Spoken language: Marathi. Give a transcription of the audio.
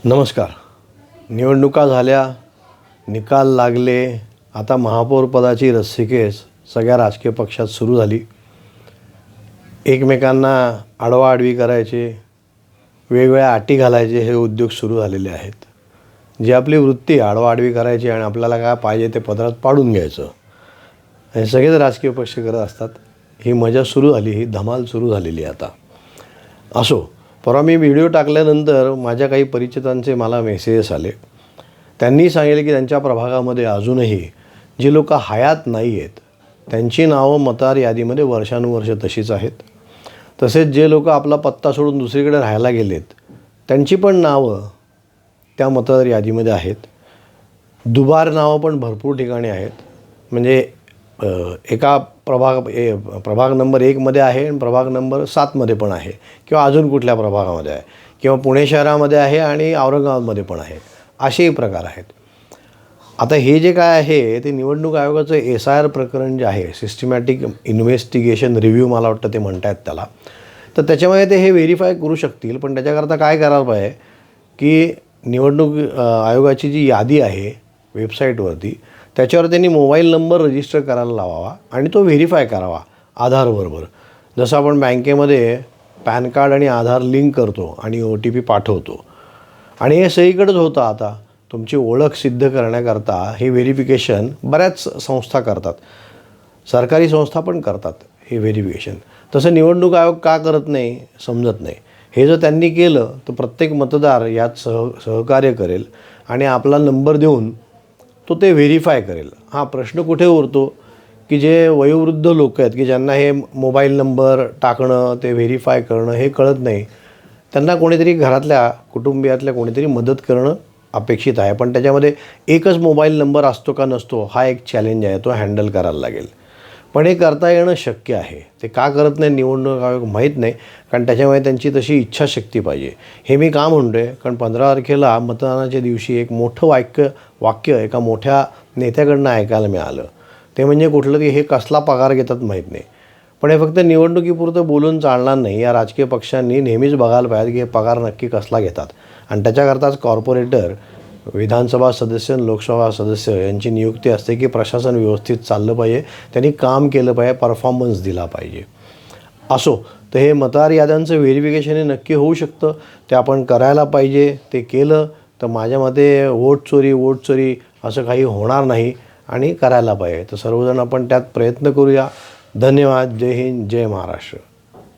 नमस्कार. निवडणुका झाल्या, निकाल लागले. आता महापौरपदाची रस्सीखेच सगळ्या राजकीय पक्षात सुरू झाली. एकमेकांना आडवाआडवी करायचे, वेगवेगळ्या अटी घालायचे हे उद्योग सुरू झालेले आहेत. जी आपली वृत्ती आडवाआडवी करायची आणि आपल्याला काय पाहिजे ते पदरात पाडून घ्यायचं, हे सगळेच राजकीय पक्ष करत असतात. ही मजा सुरू झाली, ही धमाल सुरू झालेली आहे आता. असो, परवा मी व्हिडिओ टाकल्यानंतर माझ्या काही परिचितांचे मला मेसेजेस आले. त्यांनी सांगितले की त्यांच्या प्रभागामध्ये अजूनही जी लोक हयात नाही आहेत त्यांची नावं मतदार यादीमध्ये वर्षानुवर्ष तशीच आहेत. तसेच जे लोक आपला पत्ता सोडून दुसरीकडे राहायला गेलेत त्यांची पण नावं त्या मतदार यादीमध्ये आहेत. दुबार नावं पण भरपूर ठिकाणी आहेत. म्हणजे एका प्रभाग नंबर 1मध्ये आहे आणि प्रभाग नंबर 7मध्ये पण आहे, किंवा अजून कुठल्या प्रभागामध्ये आहे, किंवा पुणे शहरामध्ये आहे आणि औरंगाबादमध्ये पण आहे. असेही प्रकार आहेत. आता हे जे काय आहे ते निवडणूक आयोगाचं SIR प्रकरण जे आहे, सिस्टमॅटिक इन्व्हेस्टिगेशन रिव्ह्यू मला वाटतं ते म्हणतात त्याला, तर त्याच्यामध्ये ते हे व्हेरीफाय करू शकतील. पण त्याच्याकरता काय करायला पाहिजे की निवडणूक आयोगाची जी यादी आहे वेबसाईटवरती, त्याच्यावर त्यांनी मोबाईल नंबर रजिस्टर करायला लावावा आणि तो व्हेरीफाय करावा आधारबरोबर. जसं आपण बँकेमध्ये पॅन कार्ड आणि आधार लिंक करतो आणि OTP पाठवतो, आणि हे सगळीकडेच होतं. आता तुमची ओळख सिद्ध करण्याकरता हे व्हेरिफिकेशन बऱ्याच संस्था करतात, सरकारी संस्था पण करतात हे व्हेरिफिकेशन. तसं निवडणूक आयोग का करत नाही समजत नाही. हे जर त्यांनी केलं तर प्रत्येक मतदार यात सहकार्य करेल आणि आपला नंबर देऊन तो ते व्हेरीफाय करेल. हा प्रश्न कुठे उरतो की जे वयोवृद्ध लोक आहेत की ज्यांना हे मोबाईल नंबर टाकणं, ते व्हेरीफाय करणं हे कळत नाही, त्यांना कोणीतरी घरातल्या कुटुंबियातल्या कोणीतरी मदत करणं अपेक्षित आहे. पण त्याच्यामध्ये एकच मोबाईल नंबर असतो का नसतो हा एक चॅलेंज आहे, तो हँडल करायला लागेल. पण हे करता येणं शक्य आहे. ते का करत नाही निवडणूक आयोग माहीत नाही, कारण त्याच्यामुळे त्यांची तशी इच्छाशक्ती पाहिजे. हे मी का म्हणतो आहे, कारण 15 तारखेला मतदानाच्या दिवशी एक मोठं वाक्य एका मोठ्या नेत्याकडनं ऐकायला मिळालं. ते म्हणजे कुठलं की हे कसला पगार घेतात माहीत नाही, पण हे फक्त निवडणुकीपुरतं बोलून चालणार नाही. या राजकीय पक्षांनी नेहमीच बघायला पाहिजे की हे पगार नक्की कसला घेतात. आणि त्याच्याकरताच कॉर्पोरेटर, विधानसभा सदस्य, लोकसभा सदस्य यांची नियुक्ती असते की प्रशासन व्यवस्थित चाललं पाहिजे, त्यांनी काम केलं पाहिजे, परफॉर्मन्स दिला पाहिजे. असो, तर हे मतदार याद्यांचं व्हेरिफिकेशन हे नक्की होऊ शकतं, ते आपण करायला पाहिजे. ते केलं तर माझ्या मते वोट चोरी असं काही होणार नाही आणि करायला पाहिजे. तर सर्वजण आपण त्यात प्रयत्न करूया. धन्यवाद. जय हिंद, जय महाराष्ट्र.